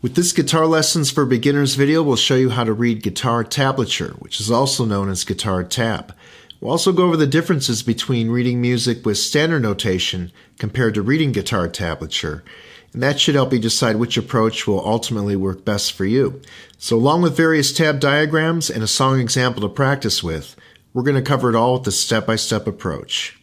With this Guitar Lessons for Beginners video, we'll show you how to read guitar tablature, which is also known as guitar tab. We'll also go over the differences between reading music with standard notation compared to reading guitar tablature, and that should help you decide which approach will ultimately work best for you. So along with various tab diagrams and a song example to practice with, we're going to cover it all with the step-by-step approach.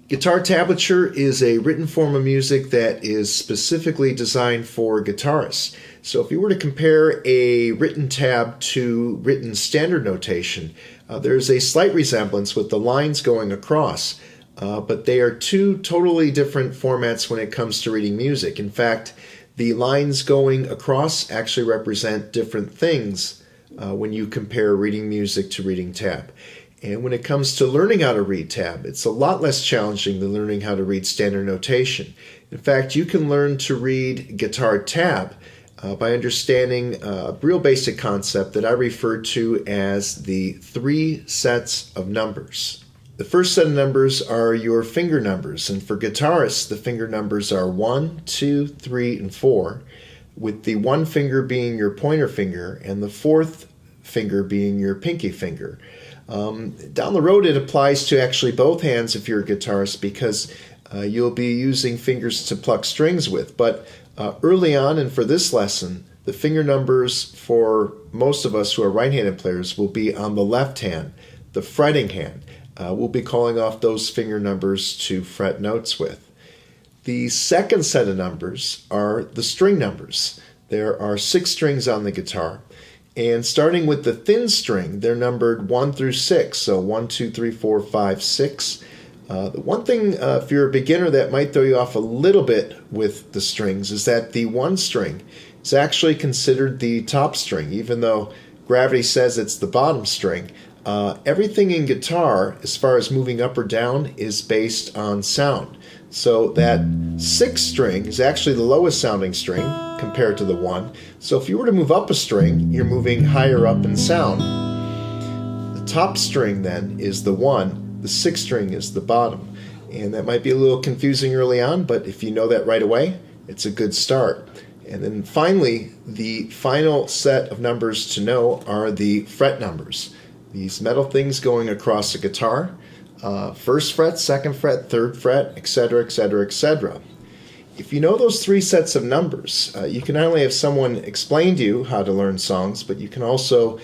Guitar tablature is a written form of music that is specifically designed for guitarists. So if you were to compare a written tab to written standard notation, there's a slight resemblance with the lines going across, but they are two totally different formats when it comes to reading music. In fact, the lines going across actually represent different things when you compare reading music to reading tab. And when it comes to learning how to read tab, it's a lot less challenging than learning how to read standard notation. In fact, you can learn to read guitar tab by understanding a real basic concept that I refer to as the 3 sets of numbers. The first set of numbers are your finger numbers, and for guitarists, the finger numbers are 1, 2, 3, and 4, with the 1 finger being your pointer finger and the 4th finger being your pinky finger. Down the road, it applies to actually both hands if you're a guitarist, because you'll be using fingers to pluck strings with. But early on, and for this lesson, the finger numbers for most of us who are right-handed players will be on the left hand, the fretting hand. We'll be calling off those finger numbers to fret notes with. The second set of numbers are the string numbers. There are 6 strings on the guitar. And starting with the thin string, they're numbered 1 through 6. So 1, 2, 3, 4, 5, 6. The one thing, if you're a beginner, that might throw you off a little bit with the strings is that the 1 string is actually considered the top string, even though gravity says it's the bottom string. Everything in guitar, as far as moving up or down, is based on sound. So that 6th string is actually the lowest sounding string compared to the 1. So if you were to move up a string, you're moving higher up in sound. The top string then is the 1, the 6th string is the bottom. And that might be a little confusing early on, but if you know that right away, it's a good start. And then finally, the final set of numbers to know are the fret numbers. These metal things going across a guitar. 1st fret, 2nd fret, 3rd fret, etc., etc., etc. If you know those 3 sets of numbers, you can not only have someone explain to you how to learn songs, but you can also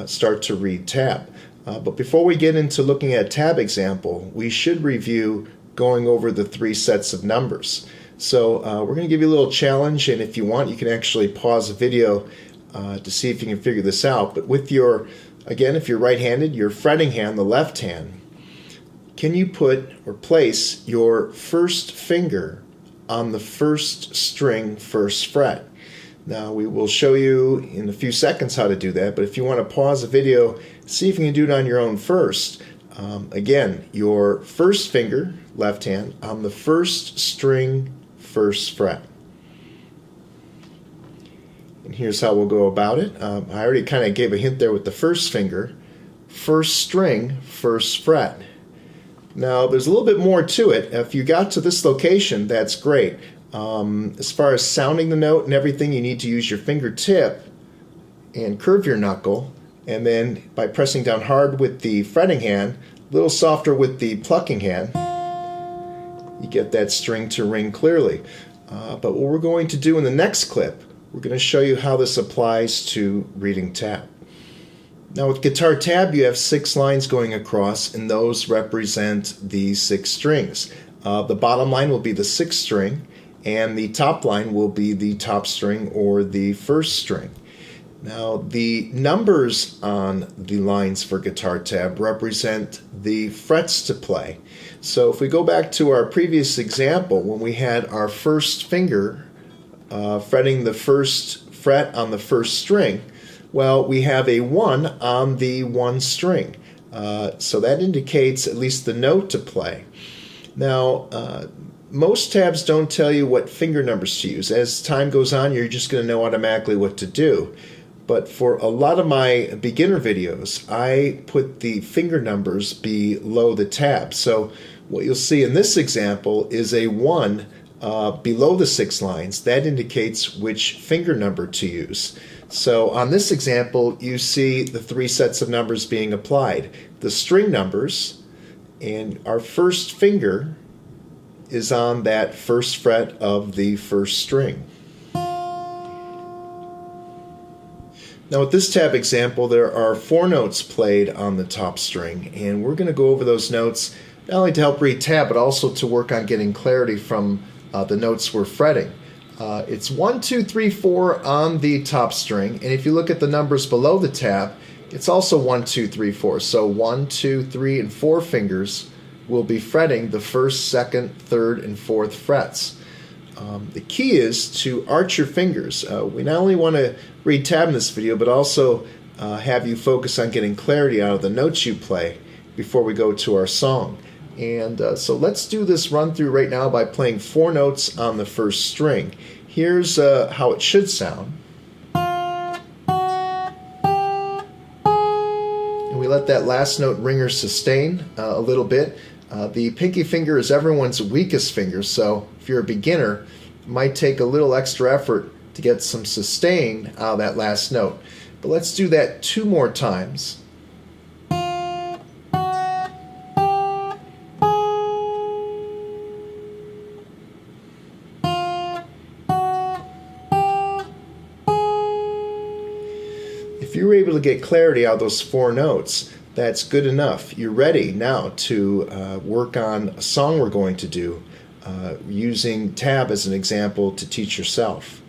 start to read tab. But before we get into looking at a tab example, we should review going over the 3 sets of numbers. So we're going to give you a little challenge, and if you want, you can actually pause the video to see if you can figure this out. But with your, again, if you're right-handed, your fretting hand, the left hand, can you put or place your 1st finger on the 1st string, 1st fret? Now we will show you in a few seconds how to do that, but if you want to pause the video, see if you can do it on your own first. Again, your 1st finger, left hand, on the 1st string, 1st fret. And here's how we'll go about it. I already kind of gave a hint there with the 1st finger, 1st string, 1st fret. Now, there's a little bit more to it. If you got to this location, that's great. As far as sounding the note and everything, you need to use your fingertip and curve your knuckle. And then by pressing down hard with the fretting hand, a little softer with the plucking hand, you get that string to ring clearly. But what we're going to do in the next clip, we're going to show you how this applies to reading tab. Now with guitar tab, you have 6 lines going across, and those represent the 6 strings. The bottom line will be the 6th string, and the top line will be the top string or the 1st string. Now the numbers on the lines for guitar tab represent the frets to play. So if we go back to our previous example, when we had our 1st finger fretting the 1st fret on the 1st string, well, we have a 1 on the 1 string. So that indicates at least the note to play. Now, most tabs don't tell you what finger numbers to use. As time goes on, you're just going to know automatically what to do. But for a lot of my beginner videos, I put the finger numbers below the tab. So what you'll see in this example is a 1 below the 6 lines, that indicates which finger number to use. So on this example, you see the 3 sets of numbers being applied. The string numbers, and our first finger is on that first fret of the first string. Now with this tab example, there are 4 notes played on the top string, and we're going to go over those notes not only to help read tab, but also to work on getting clarity from the notes we're fretting. It's 1, 2, 3, 4 on the top string, and if you look at the numbers below the tab, it's also 1, 2, 3, 4. So 1, 2, 3, and 4 fingers will be fretting the first, second, third, and fourth frets. The key is to arch your fingers. We not only want to read tab in this video, but also have you focus on getting clarity out of the notes you play before we go to our song. And so let's do this run through right now by playing 4 notes on the first string. Here's how it should sound. And we let that last note ring or sustain a little bit. The pinky finger is everyone's weakest finger, so if you're a beginner, it might take a little extra effort to get some sustain out of that last note. But let's do that 2 more times. If you were able to get clarity out of those 4 notes, that's good enough. You're ready now to work on a song we're going to do using tab as an example to teach yourself.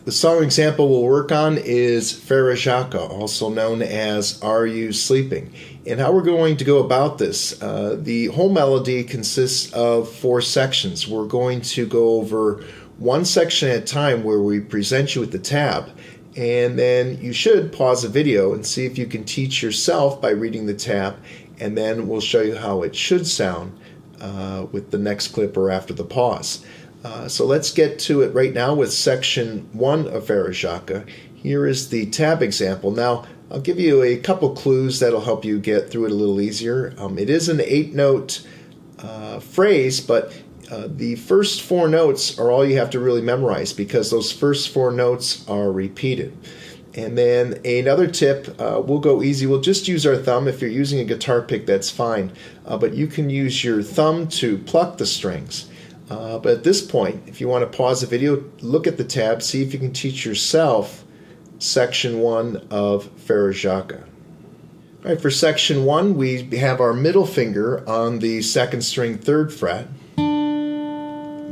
The song example we'll work on is Frere, Jacques, also known as Are You Sleeping? And how we're going to go about this, the whole melody consists of 4 sections. We're going to go over 1 section at a time where we present you with the tab, and then you should pause the video and see if you can teach yourself by reading the tab, and then we'll show you how it should sound with the next clip or after the pause. So let's get to it right now with section 1 of Frere, Jacques. Here is the tab example. Now I'll give you a couple clues that'll help you get through it a little easier. It is an 8-note phrase, but the first 4 notes are all you have to really memorize because those first 4 notes are repeated. And then another tip, we'll go easy. We'll just use our thumb. If you're using a guitar pick, that's fine. But you can use your thumb to pluck the strings. But at this point, if you want to pause the video, look at the tab, see if you can teach yourself section 1 of Frere, Jacques. All right, for section 1, we have our middle finger on the 2nd string 3rd fret.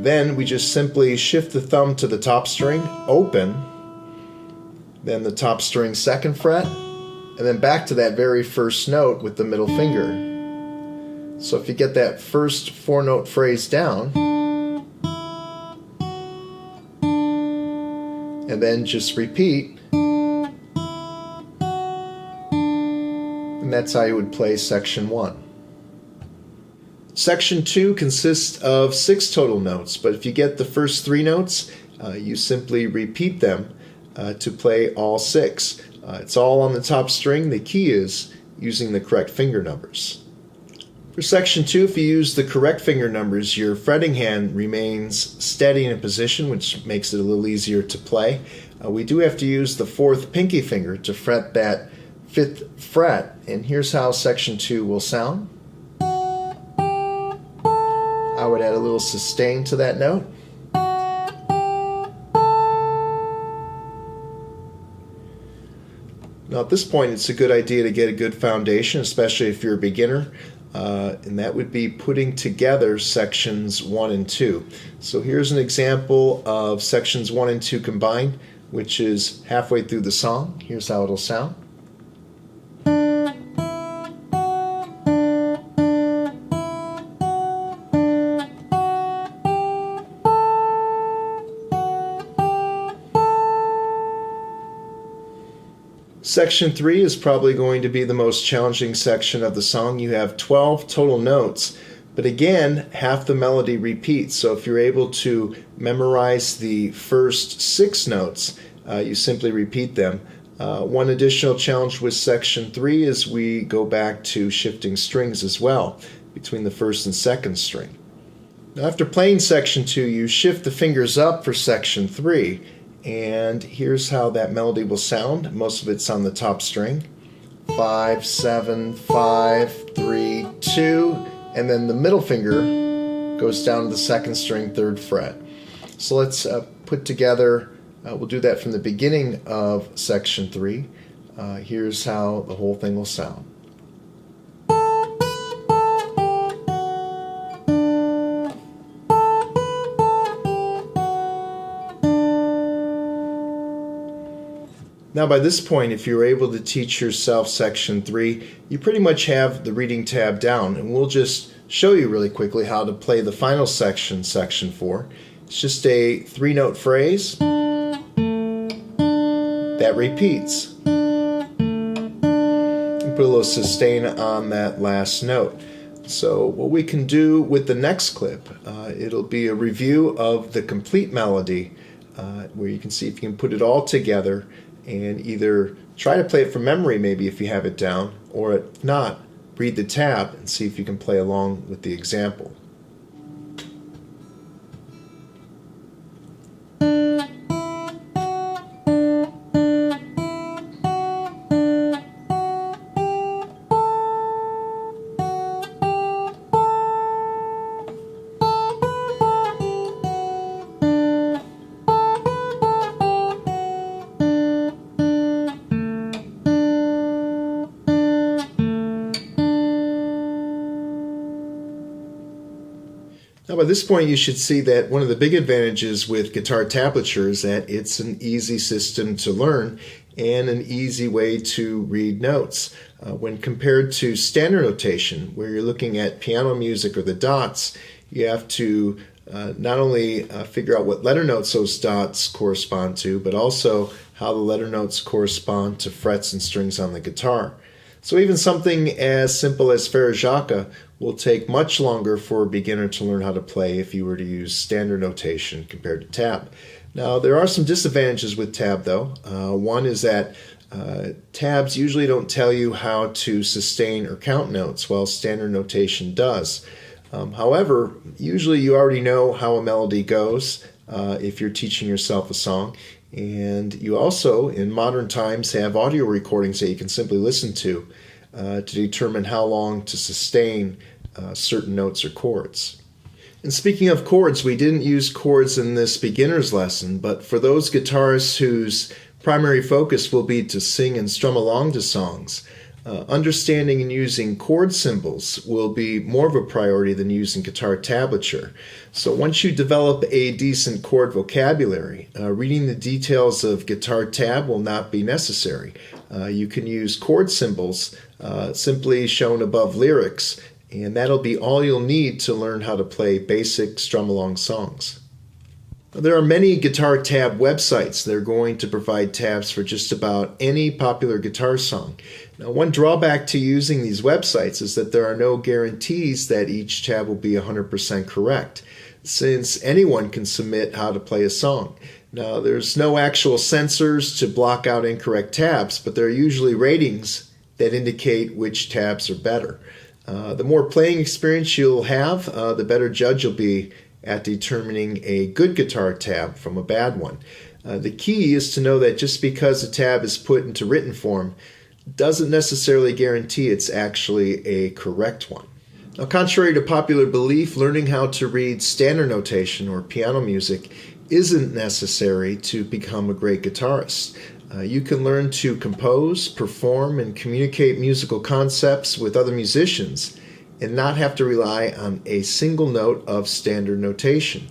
Then we just simply shift the thumb to the top string, open, then the top string 2nd fret, and then back to that very first note with the middle finger. So if you get that first 4-note phrase down, and then just repeat, and that's how you would play section 1. Section 2 consists of 6 total notes, but if you get the first 3 notes, you simply repeat them to play all 6. It's all on the top string. The key is using the correct finger numbers. For section 2, if you use the correct finger numbers, your fretting hand remains steady in a position, which makes it a little easier to play. We do have to use the 4th pinky finger to fret that 5th fret, and here's how section 2 will sound. I would add a little sustain to that note. Now at this point, it's a good idea to get a good foundation, especially if you're a beginner. And that would be putting together sections 1 and 2. So here's an example of sections 1 and 2 combined, which is halfway through the song. Here's how it'll sound. Section 3 is probably going to be the most challenging section of the song. You have 12 total notes, but again, half the melody repeats. So if you're able to memorize the first 6 notes, you simply repeat them. One additional challenge with section 3 is we go back to shifting strings as well between the 1st and 2nd string. Now, after playing section 2, you shift the fingers up for section 3, and here's how that melody will sound. Most of it's on the top string. 5, 7, 5, 3, 2, and then the middle finger goes down to the second string, 3rd fret. So let's put together, we'll do that from the beginning of section 3. Here's how the whole thing will sound. Now by this point, if you were able to teach yourself section 3, you pretty much have the reading tab down, and we'll just show you really quickly how to play the final section, section 4. It's just a 3-note phrase that repeats. You put a little sustain on that last note. So what we can do with the next clip, it'll be a review of the complete melody, where you can see if you can put it all together and either try to play it from memory maybe if you have it down, or if not, read the tab and see if you can play along with the example. Now by this point you should see that one of the big advantages with guitar tablature is that it's an easy system to learn and an easy way to read notes. When compared to standard notation, where you're looking at piano music or the dots, you have to not only figure out what letter notes those dots correspond to, but also how the letter notes correspond to frets and strings on the guitar. So even something as simple as Frere Jacques will take much longer for a beginner to learn how to play if you were to use standard notation compared to tab. Now there are some disadvantages with tab though. One is that tabs usually don't tell you how to sustain or count notes, while standard notation does. However, usually you already know how a melody goes if you're teaching yourself a song. And you also, in modern times, have audio recordings that you can simply listen to determine how long to sustain certain notes or chords. And speaking of chords, we didn't use chords in this beginner's lesson, but for those guitarists whose primary focus will be to sing and strum along to songs, understanding and using chord symbols will be more of a priority than using guitar tablature. So once you develop a decent chord vocabulary, reading the details of guitar tab will not be necessary. You can use chord symbols simply shown above lyrics, and that'll be all you'll need to learn how to play basic strum-along songs. There are many guitar tab websites that are going to provide tabs for just about any popular guitar song. Now, one drawback to using these websites is that there are no guarantees that each tab will be 100% correct, since anyone can submit how to play a song. Now, there's no actual sensors to block out incorrect tabs, but there are usually ratings that indicate which tabs are better. The more playing experience you'll have, the better judge you'll be at determining a good guitar tab from a bad one. The key is to know that just because a tab is put into written form doesn't necessarily guarantee it's actually a correct one. Now, contrary to popular belief, learning how to read standard notation or piano music isn't necessary to become a great guitarist. You can learn to compose, perform, and communicate musical concepts with other musicians and not have to rely on a single note of standard notation.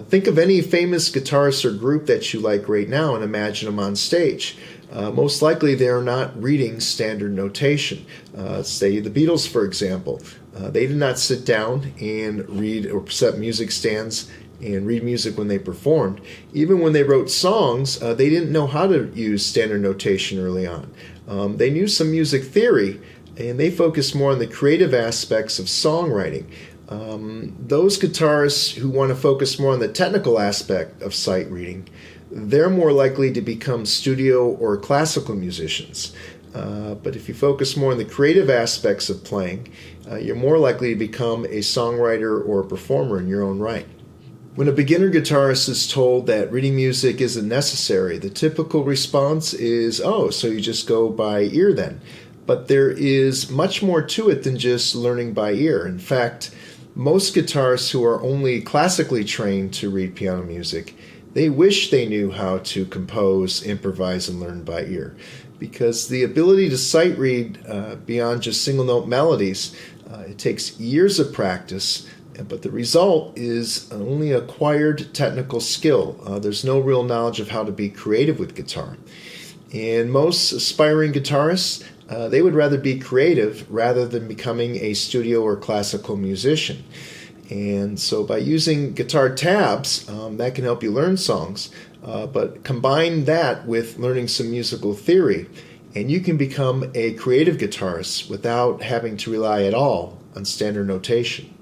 Think of any famous guitarist or group that you like right now and imagine them on stage. Most likely they are not reading standard notation. Say the Beatles, for example. They did not sit down and read or set music stands and read music when they performed. Even when they wrote songs, they didn't know how to use standard notation early on. They knew some music theory, and they focused more on the creative aspects of songwriting. Those guitarists who want to focus more on the technical aspect of sight reading, they're more likely to become studio or classical musicians. But if you focus more on the creative aspects of playing, you're more likely to become a songwriter or a performer in your own right. When a beginner guitarist is told that reading music isn't necessary, the typical response is, oh, so you just go by ear then. But there is much more to it than just learning by ear. In fact, most guitarists who are only classically trained to read piano music, they wish they knew how to compose, improvise, and learn by ear. Because the ability to sight read beyond just single note melodies, it takes years of practice, but the result is only acquired technical skill. There's no real knowledge of how to be creative with guitar. And most aspiring guitarists, they would rather be creative rather than becoming a studio or classical musician. And so by using guitar tabs, that can help you learn songs, but combine that with learning some musical theory, and you can become a creative guitarist without having to rely at all on standard notation.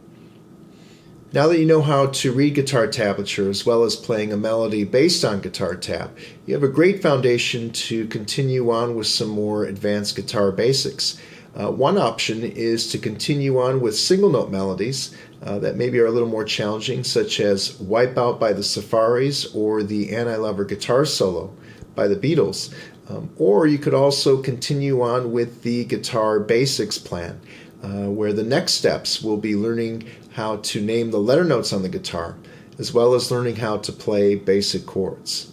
Now that you know how to read guitar tablature as well as playing a melody based on guitar tab, you have a great foundation to continue on with some more advanced guitar basics. One option is to continue on with single note melodies that maybe are a little more challenging, such as Wipeout by the Safaris or the Anti-Lover Guitar Solo by the Beatles. Or you could also continue on with the Guitar Basics plan, where the next steps will be learning how to name the letter notes on the guitar, as well as learning how to play basic chords.